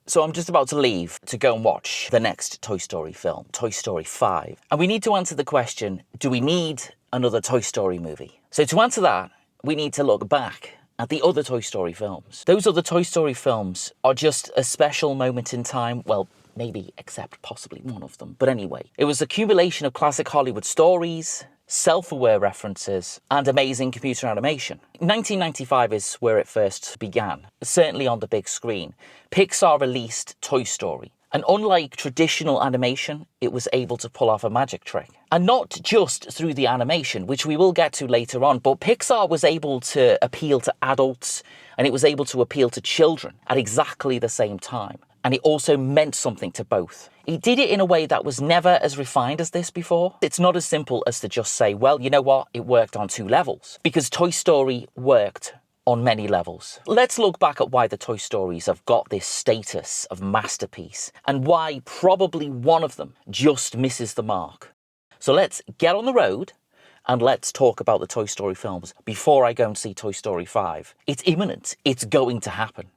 So I'm just about to leave to go and watch the next Toy Story film, Toy Story 5. And we need to answer the question, do we need another Toy Story movie? So to answer that, we need to look back at the other Toy Story films. Those other Toy Story films are just a special moment in time. Well, maybe except possibly one of them. But anyway, it was an accumulation of classic Hollywood stories, self-aware references, and amazing computer animation. 1995 is where it first began, certainly on the big screen. Pixar released Toy Story, and unlike traditional animation, it was able to pull off a magic trick. And not just through the animation, which we will get to later on, but Pixar was able to appeal to adults, and it was able to appeal to children at exactly the same time. And it also meant something to both. It did it in a way that was never as refined as this before. It's not as simple as to just say, well, you know what, it worked on 2 levels. Because Toy Story worked on many levels. Let's look back at why the Toy Stories have got this status of masterpiece, and why probably one of them just misses the mark. So let's get on the road, and let's talk about the Toy Story films before I go and see Toy Story 5. It's imminent. It's going to happen.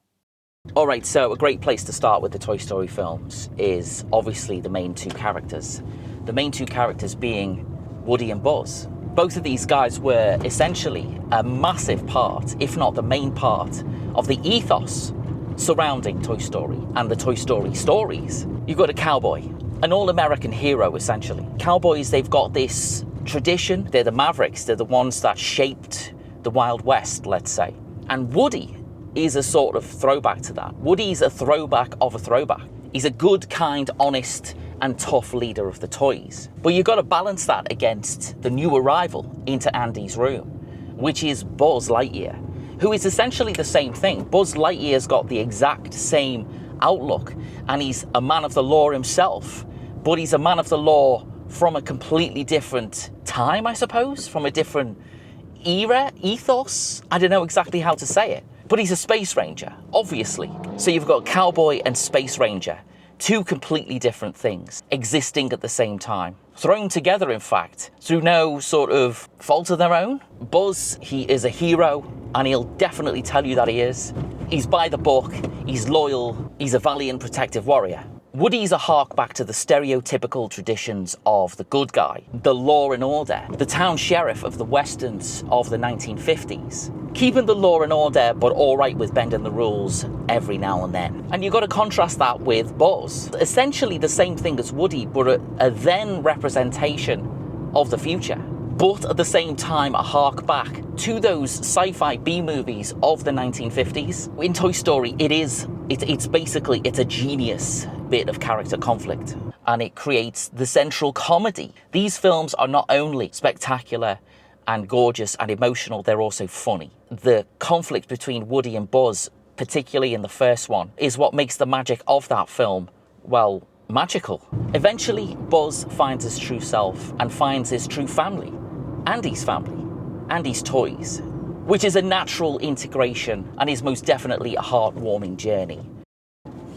Alright, so a great place to start with the Toy Story films is obviously the main 2 characters. The main 2 characters being Woody and Buzz. Both of these guys were essentially a massive part, if not the main part, of the ethos surrounding Toy Story and the Toy Story stories. You've got a cowboy, an all-American hero essentially. Cowboys, they've got this tradition, they're the mavericks, they're the ones that shaped the Wild West, let's say. And Woody is a sort of throwback to that. Woody's a throwback of a throwback. He's a good, kind, honest, and tough leader of the toys. But you've got to balance that against the new arrival into Andy's room, which is Buzz Lightyear, who is essentially the same thing. Buzz Lightyear's got the exact same outlook, and he's a man of the law himself, but he's a man of the law from a completely different time, I suppose, from a different era, ethos. I don't know exactly how to say it. But he's a space ranger, obviously. So you've got cowboy and space ranger, 2 completely different things existing at the same time. Thrown together, in fact, through no sort of fault of their own. Buzz, he is a hero, and he'll definitely tell you that he is. He's by the book, he's loyal, he's a valiant protective warrior. Woody's a hark back to the stereotypical traditions of the good guy, the law and order, the town sheriff of the westerns of the 1950s. Keeping the law and order, but alright with bending the rules every now and then. And you've got to contrast that with Buzz. Essentially the same thing as Woody, but a then representation of the future. But at the same time, a hark back to those sci-fi B-movies of the 1950s. In Toy Story, it's basically a genius bit of character conflict, and it creates the central comedy. These films are not only spectacular and gorgeous and emotional, they're also funny. The conflict between Woody and Buzz, particularly in the first one, is what makes the magic of that film, well, magical. Eventually, Buzz finds his true self and finds his true family, Andy's family, Andy's toys, which is a natural integration and is most definitely a heartwarming journey.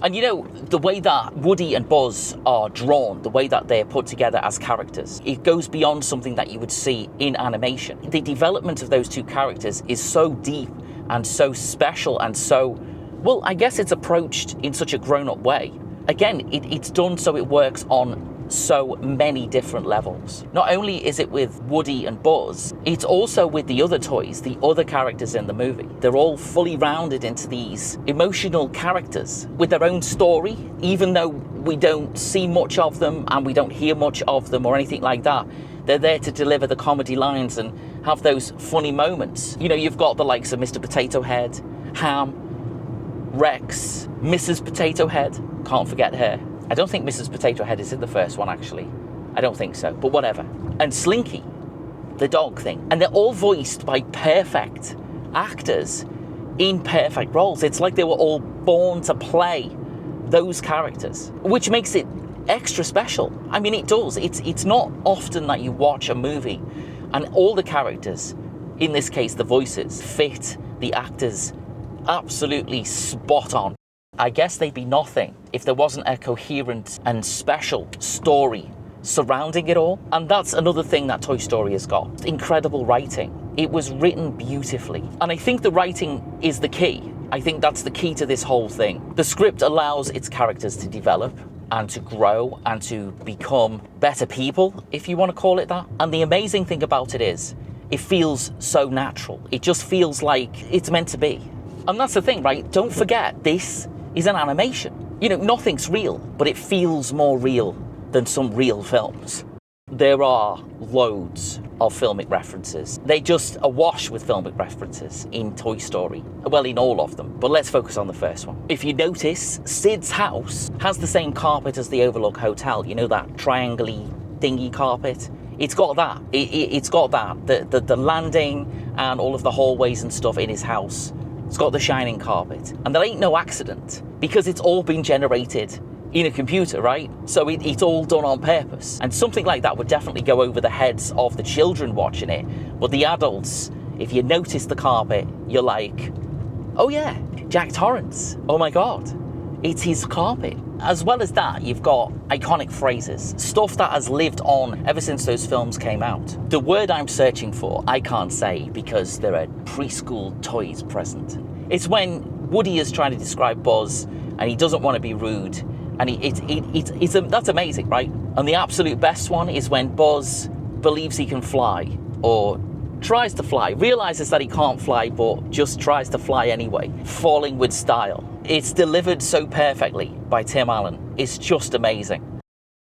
And you know, the way that Woody and Buzz are drawn, the way that they're put together as characters, it goes beyond something that you would see in animation. The development of those 2 characters is so deep and so special and so, well, I guess it's approached in such a grown-up way. Again, it's done so it works on so many different levels. Not only is it with Woody and Buzz, it's also with the other toys, the other characters in the movie. They're all fully rounded into these emotional characters with their own story, even though we don't see much of them and we don't hear much of them or anything like that. They're there to deliver the comedy lines and have those funny moments. You know, you've got the likes of Mr. Potato Head, Ham, Rex, Mrs. Potato Head, can't forget her. I don't think Mrs. Potato Head is in the first one, actually. I don't think so, but whatever. And Slinky, the dog thing. And they're all voiced by perfect actors in perfect roles. It's like they were all born to play those characters, which makes it extra special. I mean, it does. It's not often that you watch a movie and all the characters, in this case the voices, fit the actors absolutely spot on. I guess they'd be nothing if there wasn't a coherent and special story surrounding it all. And that's another thing that Toy Story has got. Incredible writing. It was written beautifully. And I think the writing is the key. I think that's the key to this whole thing. The script allows its characters to develop and to grow and to become better people, if you want to call it that. And the amazing thing about it is, it feels so natural. It just feels like it's meant to be. And that's the thing, right? Don't forget, this is an animation. You know, nothing's real, but it feels more real than some real films. There are loads of filmic references. They just awash with filmic references in Toy Story. Well, in all of them, but let's focus on the first one. If you notice, Sid's house has the same carpet as the Overlook Hotel. You know, that triangle-y, dingy carpet? It's got that. It's got that. The landing and all of the hallways and stuff in his house. It's got the shining carpet. And that ain't no accident, because it's all been generated in a computer, right? So it's all done on purpose. And something like that would definitely go over the heads of the children watching it. But the adults, if you notice the carpet, you're like, oh yeah, Jack Torrance. Oh my God, it's his carpet. As well as that, you've got iconic phrases, stuff that has lived on ever since those films came out. The word I'm searching for, I can't say because there are preschool toys present. It's when Woody is trying to describe Buzz and he doesn't want to be rude. And that's amazing, right? And the absolute best one is when Buzz believes he can fly, or tries to fly, realizes that he can't fly, but just tries to fly anyway, falling with style. It's delivered so perfectly by Tim Allen. It's just amazing.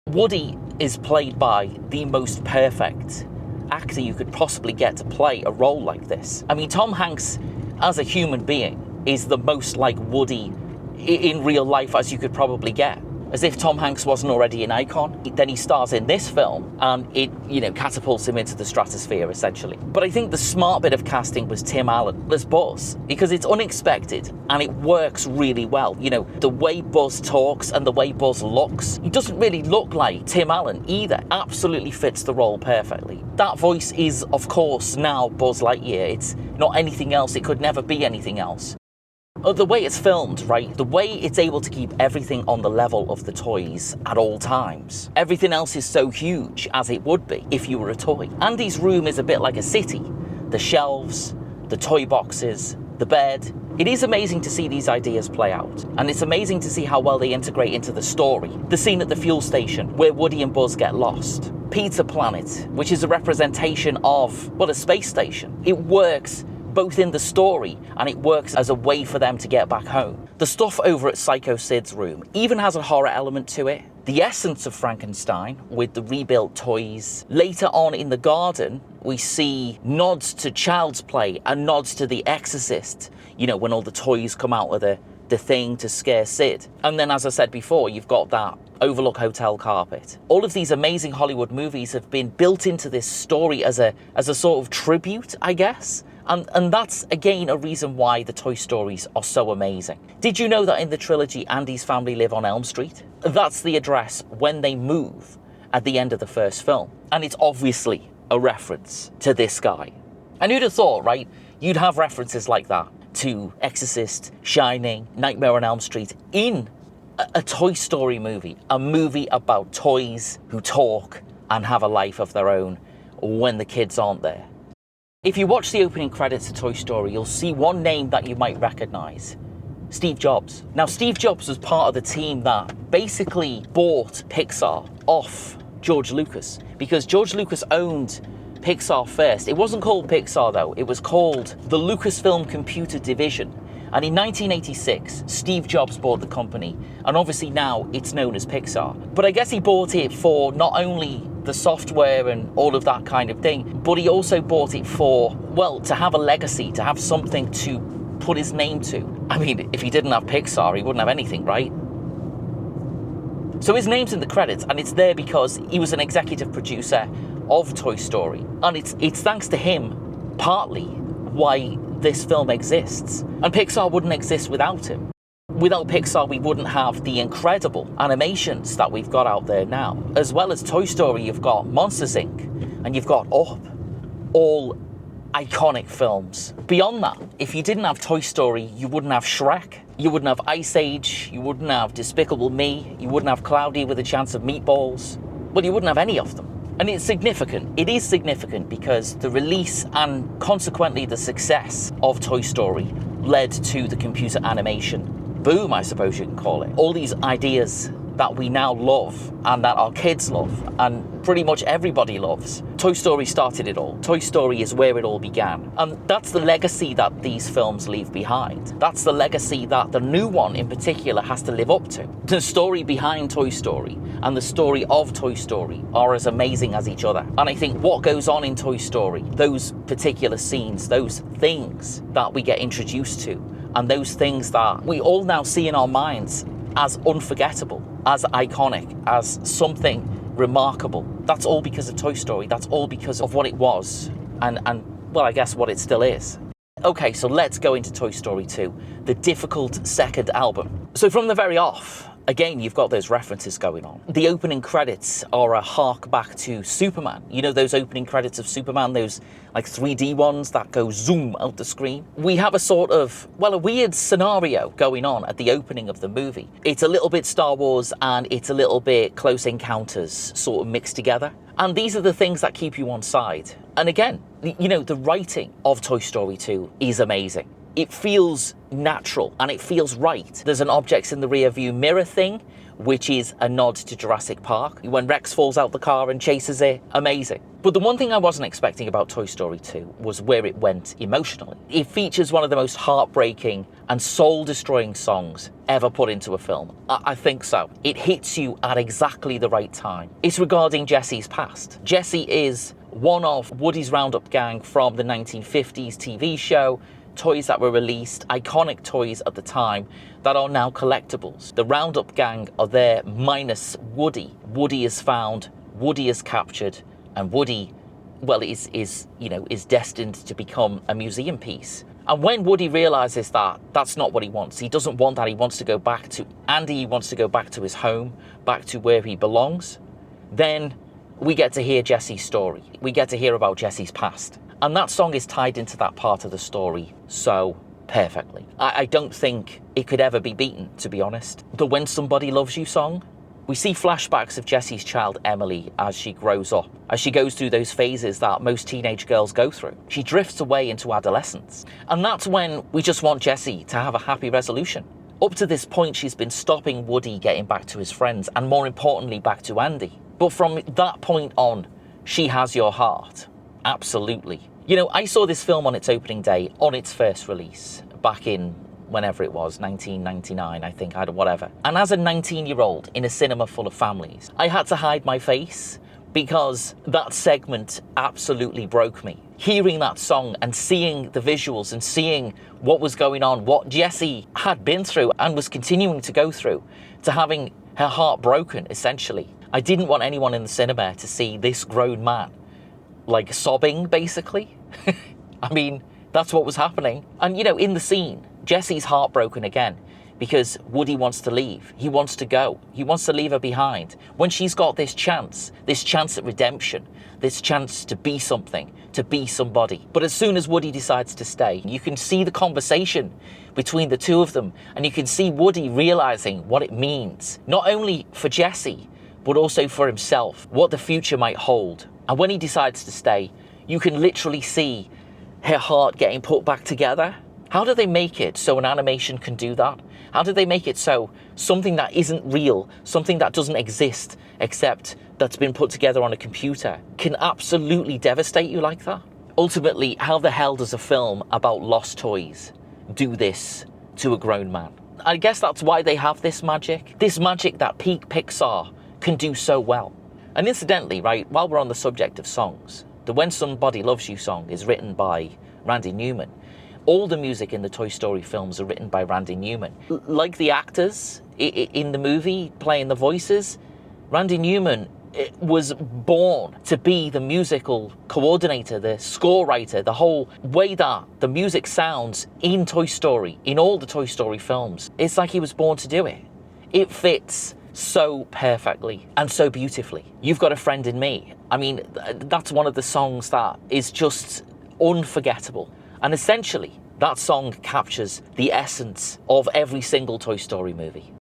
Woody is played by the most perfect actor you could possibly get to play a role like this. I mean, Tom Hanks, as a human being, is the most like Woody in real life as you could probably get. As if Tom Hanks wasn't already an icon. Then he stars in this film and it, catapults him into the stratosphere, essentially. But I think the smart bit of casting was Tim Allen as Buzz, because it's unexpected and it works really well. You know, the way Buzz talks and the way Buzz looks, he doesn't really look like Tim Allen either. Absolutely fits the role perfectly. That voice is, of course, now Buzz Lightyear. It's not anything else. It could never be anything else. The way it's filmed, right? The way it's able to keep everything on the level of the toys at all times. Everything else is so huge, as it would be if you were a toy. Andy's room is a bit like a city. The shelves, the toy boxes, the bed. It is amazing to see these ideas play out. And it's amazing to see how well they integrate into the story. The scene at the fuel station, where Woody and Buzz get lost. Pizza Planet, which is a representation of, well, a space station. It works both in the story and it works as a way for them to get back home. The stuff over at Psycho Sid's room even has a horror element to it. The essence of Frankenstein with the rebuilt toys. Later on in the garden, we see nods to Child's Play and nods to The Exorcist, when all the toys come out of the thing to scare Sid. And then, as I said before, you've got that Overlook Hotel carpet. All of these amazing Hollywood movies have been built into this story as a sort of tribute, I guess. And that's, again, a reason why the Toy Stories are so amazing. Did you know that in the trilogy, Andy's family live on Elm Street? That's the address when they move at the end of the first film. And it's obviously a reference to this guy. And who'd have thought, right? You'd have references like that to Exorcist, Shining, Nightmare on Elm Street in a Toy Story movie. A movie about toys who talk and have a life of their own when the kids aren't there. If you watch the opening credits of Toy Story, you'll see one name that you might recognize. Steve Jobs. Now, Steve Jobs was part of the team that basically bought Pixar off George Lucas, because George Lucas owned Pixar first. It wasn't called Pixar, though. It was called the Lucasfilm Computer Division. And in 1986, Steve Jobs bought the company, and obviously now it's known as Pixar. But I guess he bought it for not only the software and all of that kind of thing, but he also bought it for, well, to have a legacy, to have something to put his name to. I mean, if he didn't have Pixar, he wouldn't have anything, right? So his name's in the credits, and it's there because he was an executive producer of Toy Story. And it's thanks to him, partly, why this film exists. And Pixar wouldn't exist without him. Without Pixar, we wouldn't have the incredible animations that we've got out there now. As well as Toy Story, you've got Monsters, Inc. and you've got Up. All iconic films. Beyond that, if you didn't have Toy Story, you wouldn't have Shrek. You wouldn't have Ice Age. You wouldn't have Despicable Me. You wouldn't have Cloudy with a Chance of Meatballs. Well, you wouldn't have any of them. And it's significant. It is significant because the release and consequently the success of Toy Story led to the computer animation boom, I suppose you can call it. All these ideas that we now love and that our kids love and pretty much everybody loves. Toy Story started it all. Toy Story is where it all began. And that's the legacy that these films leave behind. That's the legacy that the new one in particular has to live up to. The story behind Toy Story and the story of Toy Story are as amazing as each other. And I think what goes on in Toy Story, those particular scenes, those things that we get introduced to, and those things that we all now see in our minds as unforgettable, as iconic, as something remarkable. That's all because of Toy Story. That's all because of what it was and well, I guess what it still is. Okay, so let's go into Toy Story 2, the difficult second album. So from the very off, again, you've got those references going on. The opening credits are a hark back to Superman. You know those opening credits of Superman, those like 3D ones that go zoom out the screen? We have a sort of, well, a weird scenario going on at the opening of the movie. It's a little bit Star Wars and it's a little bit Close Encounters sort of mixed together. And these are the things that keep you on side. And again, you know, the writing of Toy Story 2 is amazing. It feels natural and it feels right. There's an objects in the rear view mirror thing, which is a nod to Jurassic Park. When Rex falls out the car and chases it, amazing. But the one thing I wasn't expecting about Toy Story 2 was where it went emotionally. It features one of the most heartbreaking and soul-destroying songs ever put into a film. I think so. It hits you at exactly the right time. It's regarding Jesse's past. Jesse is one of Woody's Roundup gang from the 1950s TV show, toys that were released, iconic toys at the time that are now collectibles. The Roundup gang are there minus Woody. Woody is found, Woody is captured, and Woody, well, is destined to become a museum piece. And when Woody realizes that that's not what he wants, he doesn't want that, he wants to go back to Andy, he wants to go back to his home, back to where he belongs, then we get to hear Jesse's story. We get to hear about Jesse's past. And that song is tied into that part of the story so perfectly. I don't think it could ever be beaten, to be honest. The When Somebody Loves You song, we see flashbacks of Jesse's child Emily as she grows up, as she goes through those phases that most teenage girls go through. She drifts away into adolescence. And that's when we just want Jessie to have a happy resolution. Up to this point, she's been stopping Woody getting back to his friends, and more importantly, back to Andy. But from that point on, she has your heart. Absolutely. You know, I saw this film on its opening day, on its first release, back in whenever it was, 1999, I think, whatever. And as a 19-year-old in a cinema full of families, I had to hide my face because that segment absolutely broke me. Hearing that song and seeing the visuals and seeing what was going on, what Jessie had been through and was continuing to go through, to having her heart broken, essentially. I didn't want anyone in the cinema to see this grown man, like, sobbing, basically. I mean, that's what was happening. And, you know, in the scene, Jessie's heartbroken again because Woody wants to leave. He wants to go. He wants to leave her behind. When she's got this chance at redemption, this chance to be something, to be somebody. But as soon as Woody decides to stay, you can see the conversation between the two of them, and you can see Woody realizing what it means, not only for Jessie, but also for himself, what the future might hold. And when he decides to stay, you can literally see her heart getting put back together. How do they make it so an animation can do that? How do they make it so something that isn't real, something that doesn't exist, except that's been put together on a computer, can absolutely devastate you like that? Ultimately, how the hell does a film about lost toys do this to a grown man? I guess that's why they have this magic that peak Pixar can do so well. And incidentally, right, while we're on the subject of songs, the When Somebody Loves You song is written by Randy Newman. All the music in the Toy Story films are written by Randy Newman. Like the actors in the movie playing the voices, Randy Newman was born to be the musical coordinator, the score writer, the whole way that the music sounds in Toy Story, in all the Toy Story films. It's like he was born to do it. It fits so perfectly and so beautifully. You've Got a Friend in Me. I mean, that's one of the songs that is just unforgettable. And essentially, that song captures the essence of every single Toy Story movie.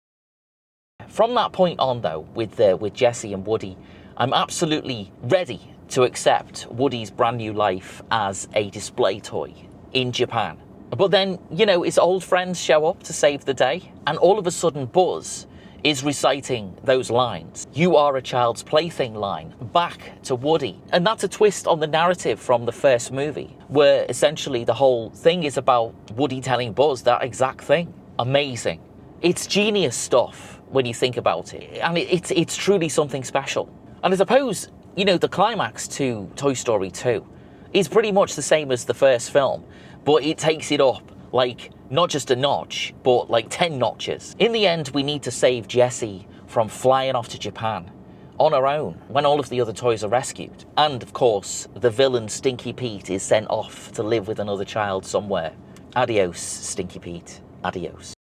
From that point on, though, with Jessie and Woody, I'm absolutely ready to accept Woody's brand new life as a display toy in Japan. But then, you know, his old friends show up to save the day, and all of a sudden Buzz is reciting those lines. "You are a child's plaything" line back to Woody. And that's a twist on the narrative from the first movie, where essentially the whole thing is about Woody telling Buzz that exact thing. Amazing. It's genius stuff when you think about it. And it's truly something special. And I suppose, you know, the climax to Toy Story 2 is pretty much the same as the first film, but it takes it up like not just a notch, but like 10 notches. In the end, we need to save Jessie from flying off to Japan on her own when all of the other toys are rescued. And of course, the villain Stinky Pete is sent off to live with another child somewhere. Adios, Stinky Pete. Adios.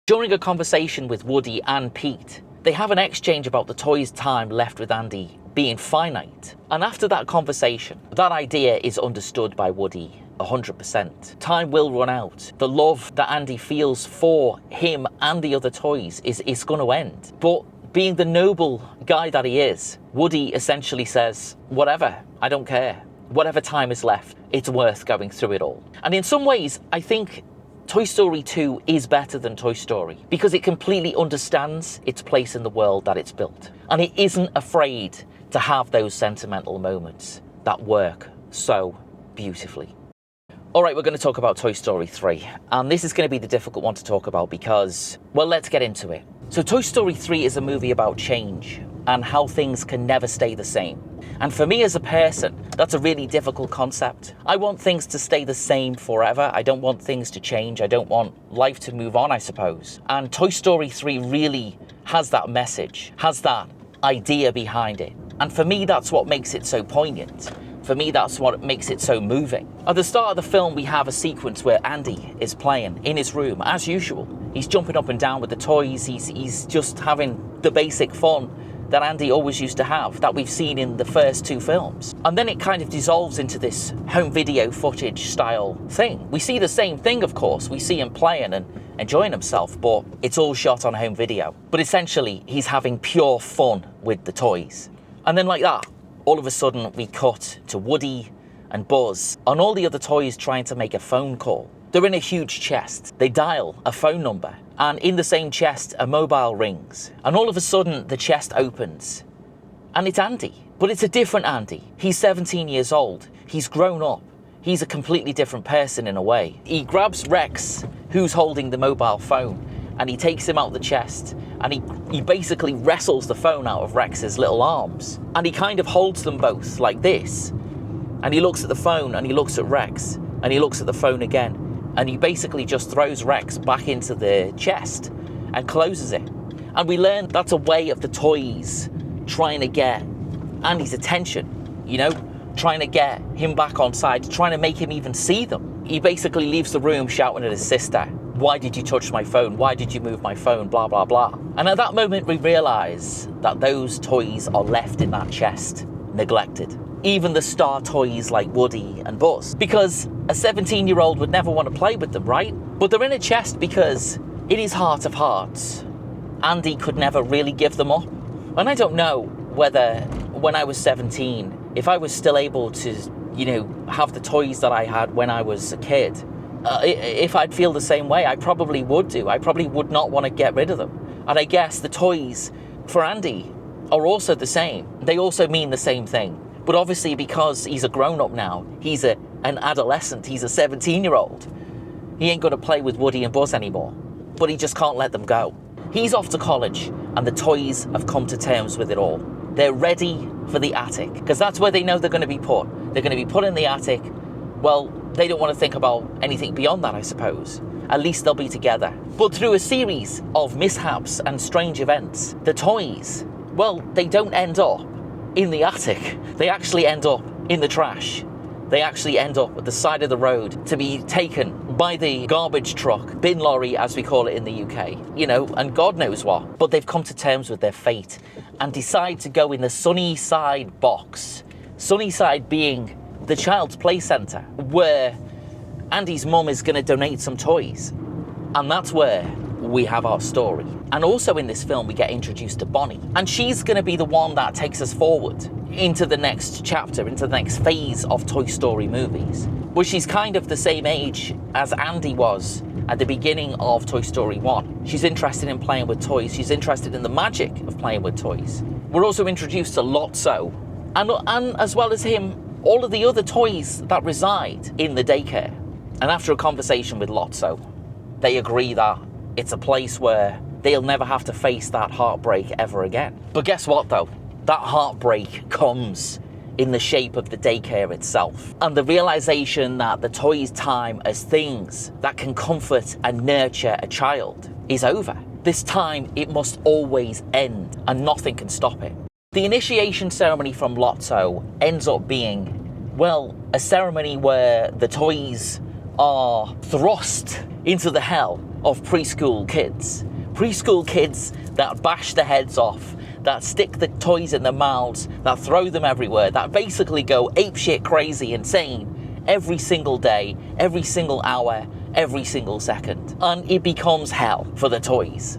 During a conversation with Woody and Pete, they have an exchange about the toys' time left with Andy being finite. And after that conversation, that idea is understood by Woody 100%. Time will run out. The love that Andy feels for him and the other toys is going to end. But being the noble guy that he is, Woody essentially says, whatever, I don't care. Whatever time is left, it's worth going through it all. And in some ways, I think Toy Story 2 is better than Toy Story because it completely understands its place in the world that it's built. And it isn't afraid to have those sentimental moments that work so beautifully. All right, we're going to talk about Toy Story 3. And this is going to be the difficult one to talk about because, well, let's get into it. So Toy Story 3 is a movie about change and how things can never stay the same. And for me as a person, that's a really difficult concept. I want things to stay the same forever. I don't want things to change. I don't want life to move on, I suppose. And Toy Story 3 really has that message, has that idea behind it. And for me, that's what makes it so poignant. For me, that's what makes it so moving. At the start of the film, we have a sequence where Andy is playing in his room, as usual. He's jumping up and down with the toys. He's just having the basic fun that Andy always used to have, that we've seen in the first two films. And then it kind of dissolves into this home video footage style thing. We see the same thing, of course. We see him playing and enjoying himself, but it's all shot on home video. But essentially, he's having pure fun with the toys. And then like that, all of a sudden we cut to Woody and Buzz and all the other toys trying to make a phone call. They're in a huge chest. They dial a phone number, and in the same chest, a mobile rings. And all of a sudden, the chest opens, and it's Andy. But it's a different Andy. He's 17 years old. He's grown up. He's a completely different person in a way. He grabs Rex, who's holding the mobile phone, and he takes him out the chest, and he basically wrestles the phone out of Rex's little arms. And he kind of holds them both like this. And he looks at the phone, and he looks at Rex, and he looks at the phone again. And he basically just throws Rex back into the chest and closes it. And we learn that's a way of the toys trying to get Andy's attention, you know, trying to get him back on side, trying to make him even see them. He basically leaves the room shouting at his sister, "Why did you touch my phone? Why did you move my phone? Blah, blah, blah." And at that moment, we realise that those toys are left in that chest, neglected. Even the star toys like Woody and Buzz. Because a 17-year-old would never want to play with them, right? But they're in a chest because, in his heart of hearts, Andy could never really give them up. And I don't know whether, when I was 17, if I was still able to, you know, have the toys that I had when I was a kid, if I'd feel the same way, I probably would do. I probably would not want to get rid of them. And I guess the toys, for Andy, are also the same. They also mean the same thing. But obviously, because he's a grown-up now, he's an adolescent, he's a 17-year-old, he ain't going to play with Woody and Buzz anymore. But he just can't let them go. He's off to college, and the toys have come to terms with it all. They're ready for the attic, because that's where they know they're going to be put. They're going to be put in the attic. Well, they don't want to think about anything beyond that, I suppose. At least they'll be together. But through a series of mishaps and strange events, the toys, well, they don't end up in the attic. They actually end up in the trash. They actually end up at the side of the road to be taken by the garbage truck, bin lorry as we call it in the UK, you know, and God knows what. But they've come to terms with their fate and decide to go in the Sunnyside box. Sunnyside being the child's play centre where Andy's mum is going to donate some toys. And that's where we have our story. And also in this film, we get introduced to Bonnie. And she's going to be the one that takes us forward into the next chapter, into the next phase of Toy Story movies. but she's kind of the same age as Andy was at the beginning of Toy Story 1. She's interested in playing with toys. She's interested in the magic of playing with toys. We're also introduced to Lotso, and as well as him, all of the other toys that reside in the daycare. And after a conversation with Lotso, they agree that it's a place where they'll never have to face that heartbreak ever again. But guess what though? That heartbreak comes in the shape of the daycare itself. And the realization that the toys' time as things that can comfort and nurture a child is over. This time, it must always end, and nothing can stop it. The initiation ceremony from Lotso ends up being, well, a ceremony where the toys are thrust into the hell of preschool kids. Preschool kids that bash their heads off, that stick the toys in their mouths, that throw them everywhere, that basically go apeshit crazy insane every single day, every single hour, every single second. And it becomes hell for the toys.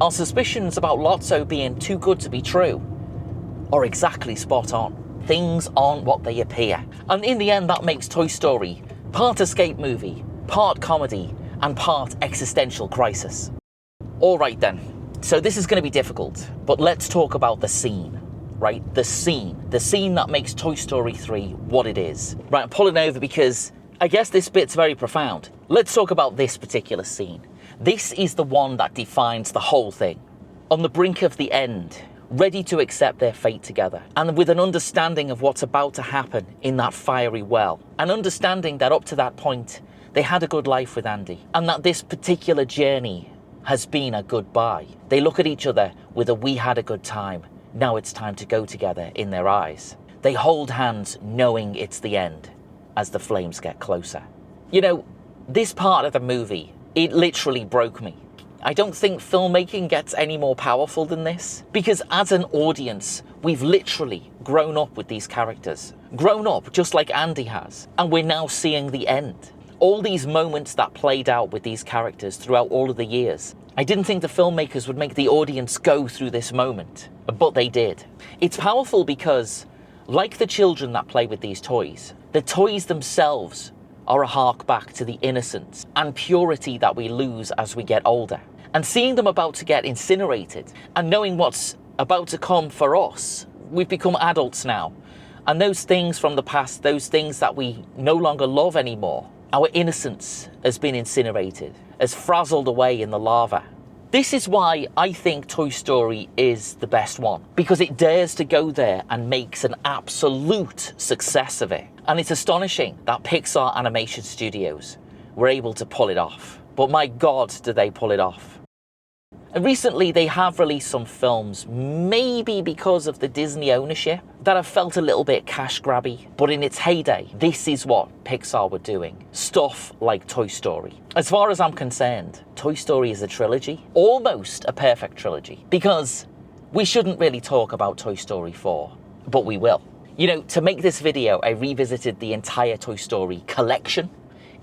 Our suspicions about Lotso being too good to be true are exactly spot on. Things aren't what they appear. And in the end, that makes Toy Story part escape movie, part comedy, and part existential crisis. All right then, so this is going to be difficult, but let's talk about the scene, right? The scene that makes Toy Story 3 what it is. Right, I'm pulling over because I guess this bit's very profound. Let's talk about this particular scene. This is the one that defines the whole thing. On the brink of the end, ready to accept their fate together, and with an understanding of what's about to happen in that fiery well, and understanding that up to that point, they had a good life with Andy, and that this particular journey has been a goodbye. They look at each other with a "we had a good time, now it's time to go together" in their eyes. They hold hands knowing it's the end as the flames get closer. You know, this part of the movie, it literally broke me. I don't think filmmaking gets any more powerful than this, because as an audience, we've literally grown up with these characters. Grown up just like Andy has, and we're now seeing the end. All these moments that played out with these characters throughout all of the years. I didn't think the filmmakers would make the audience go through this moment, but they did. It's powerful because, like the children that play with these toys, the toys themselves are a hark back to the innocence and purity that we lose as we get older. And seeing them about to get incinerated and knowing what's about to come for us, we've become adults now. And those things from the past, those things that we no longer love anymore, our innocence has been incinerated, has frazzled away in the lava. This is why I think Toy Story is the best one, because it dares to go there and makes an absolute success of it. And it's astonishing that Pixar Animation Studios were able to pull it off. But my God, did they pull it off. And recently they have released some films, maybe because of the Disney ownership, that have felt a little bit cash grabby. But in its heyday, this is what Pixar were doing. Stuff like Toy Story. As far as I'm concerned, Toy Story is a trilogy, almost a perfect trilogy, because we shouldn't really talk about Toy Story 4, but we will. You know, to make this video, I revisited the entire Toy Story collection.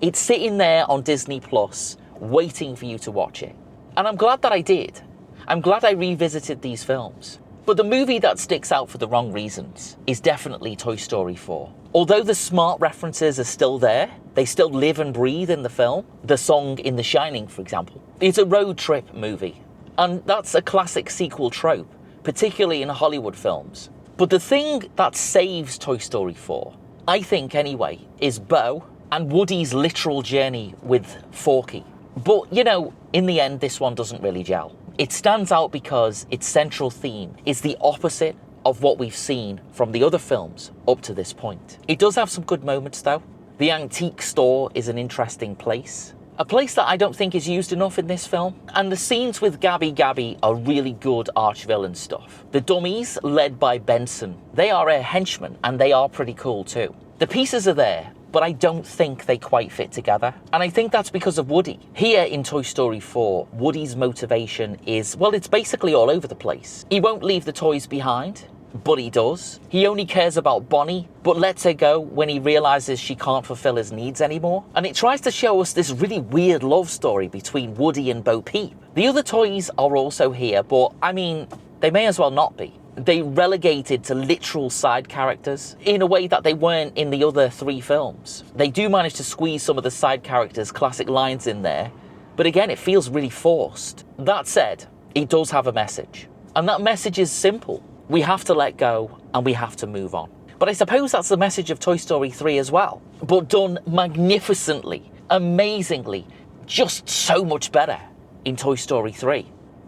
It's sitting there on Disney Plus, waiting for you to watch it. And I'm glad that I did. I'm glad I revisited these films. But the movie that sticks out for the wrong reasons is definitely Toy Story 4. Although the smart references are still there, they still live and breathe in the film. The song in The Shining, for example. It's a road trip movie. And that's a classic sequel trope, particularly in Hollywood films. But the thing that saves Toy Story 4, I think anyway, is Bo and Woody's literal journey with Forky. But, you know, in the end, this one doesn't really gel. It stands out because its central theme is the opposite of what we've seen from the other films up to this point. It does have some good moments, though. The antique store is an interesting place. A place that I don't think is used enough in this film. And the scenes with Gabby are really good arch-villain stuff. The dummies, led by Benson, they are a henchman, and they are pretty cool too. The pieces are there, but I don't think they quite fit together. And I think that's because of Woody. Here in Toy Story 4, Woody's motivation is, well, it's basically all over the place. He won't leave the toys behind, but he does. He only cares about Bonnie, but lets her go when he realizes she can't fulfill his needs anymore. And it tries to show us this really weird love story between Woody and Bo Peep. The other toys are also here, but I mean, they may as well not be. They relegated to literal side characters in a way that they weren't in the other 3 films. They do manage to squeeze some of the side characters' classic lines in there, but again, it feels really forced. That said, it does have a message. And that message is simple. We have to let go and we have to move on. But I suppose that's the message of Toy Story 3 as well, but done magnificently, amazingly, just so much better in Toy Story 3.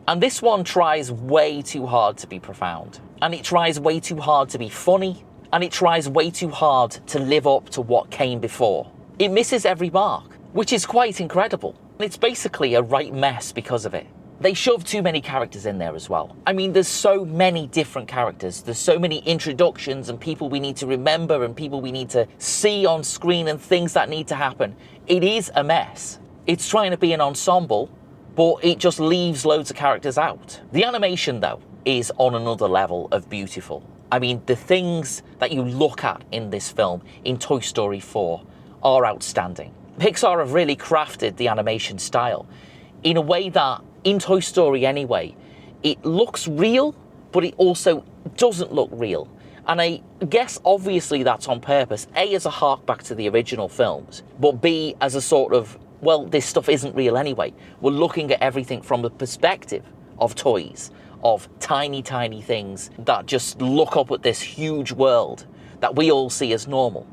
And this one tries way too hard to be profound. And it tries way too hard to be funny. And it tries way too hard to live up to what came before. It misses every mark, which is quite incredible. And it's basically a right mess because of it. They shove too many characters in there as well. I mean, there's so many different characters. There's so many introductions and people we need to remember and people we need to see on screen and things that need to happen. It is a mess. It's trying to be an ensemble, but it just leaves loads of characters out. The animation, though, is on another level of beautiful. I mean, the things that you look at in this film, in Toy Story 4, are outstanding. Pixar have really crafted the animation style in a way that, in Toy Story anyway, it looks real, but it also doesn't look real. And I guess obviously that's on purpose, A, as a hark back to the original films, but B, as a sort of, well, this stuff isn't real anyway. We're looking at everything from the perspective of toys, of tiny, tiny things that just look up at this huge world that we all see as normal.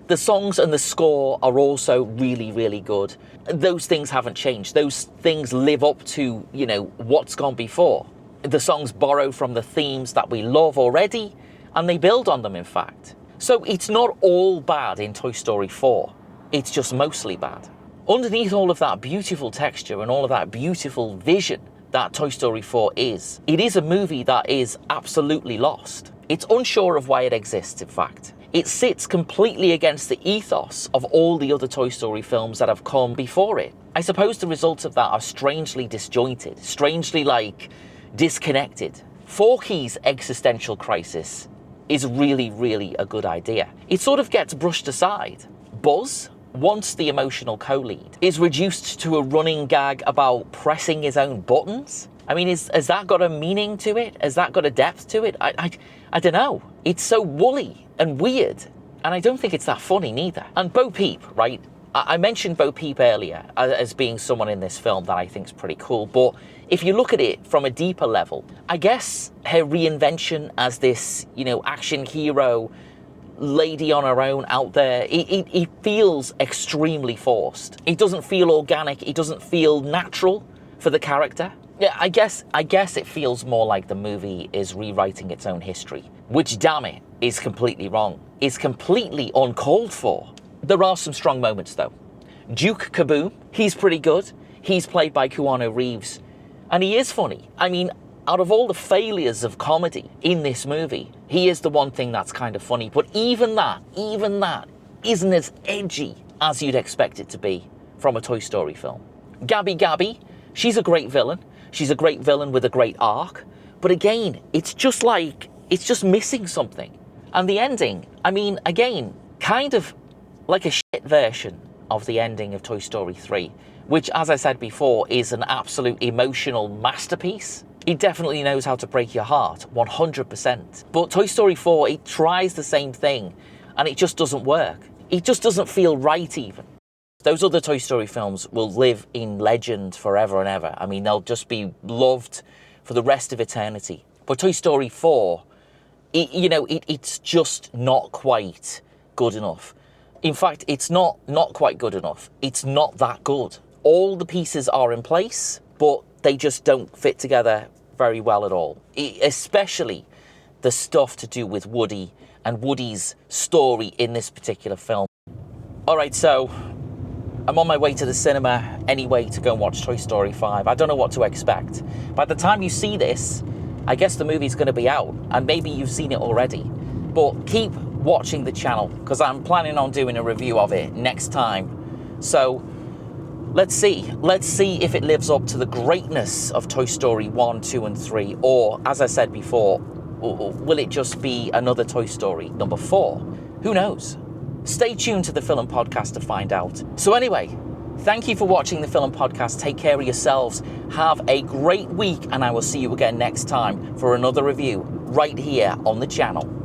The songs and the score are also really, really good. Those things haven't changed. Those things live up to, you know, what's gone before. The songs borrow from the themes that we love already, and they build on them, in fact. So it's not all bad in Toy Story 4. It's just mostly bad. Underneath all of that beautiful texture and all of that beautiful vision that Toy Story 4 is, it is a movie that is absolutely lost. It's unsure of why it exists, in fact. It sits completely against the ethos of all the other Toy Story films that have come before it. I suppose the results of that are strangely disjointed, strangely, disconnected. Forky's existential crisis is really, really a good idea. It sort of gets brushed aside. Buzz, once the emotional co-lead, is reduced to a running gag about pressing his own buttons. I mean, has that got a meaning to it? Has that got a depth to it? I don't know. It's so woolly and weird, and I don't think it's that funny neither. And Bo Peep, right? I mentioned Bo Peep earlier as being someone in this film that I think is pretty cool, but if you look at it from a deeper level, I guess her reinvention as this, you know, action hero, lady on her own out there, it feels extremely forced. It doesn't feel organic. It doesn't feel natural for the character. Yeah, I guess it feels more like the movie is rewriting its own history, which, damn it, is completely wrong. It's completely uncalled for. There are some strong moments, though. Duke Kaboom, he's pretty good. He's played by Keanu Reeves, and he is funny. I mean, out of all the failures of comedy in this movie, he is the one thing that's kind of funny, but even that isn't as edgy as you'd expect it to be from a Toy Story film. Gabby, she's a great villain. She's a great villain with a great arc. But again, it's just missing something. And the ending, I mean, again, kind of like a shit version of the ending of Toy Story 3, which, as I said before, is an absolute emotional masterpiece. It definitely knows how to break your heart, 100%. But Toy Story 4, it tries the same thing, and it just doesn't work. It just doesn't feel right even. Those other Toy Story films will live in legend forever and ever. I mean, they'll just be loved for the rest of eternity. But Toy Story 4, it's just not quite good enough. In fact, it's not quite good enough. It's not that good. All the pieces are in place, but they just don't fit together very well at all. Especially the stuff to do with Woody and Woody's story in this particular film. All right, so I'm on my way to the cinema anyway to go and watch Toy Story 5. I don't know what to expect. By the time you see this, I guess the movie's going to be out, and maybe you've seen it already. But keep watching the channel, because I'm planning on doing a review of it next time. So let's see. Let's see if it lives up to the greatness of Toy Story 1, 2, and 3, or, as I said before, will it just be another Toy Story number 4? Who knows? Stay tuned to the Film Podcast to find out. So anyway, Thank you for watching the Film Podcast. Take care of yourselves. Have a great week, and I will see you again next time for another review right here on the channel.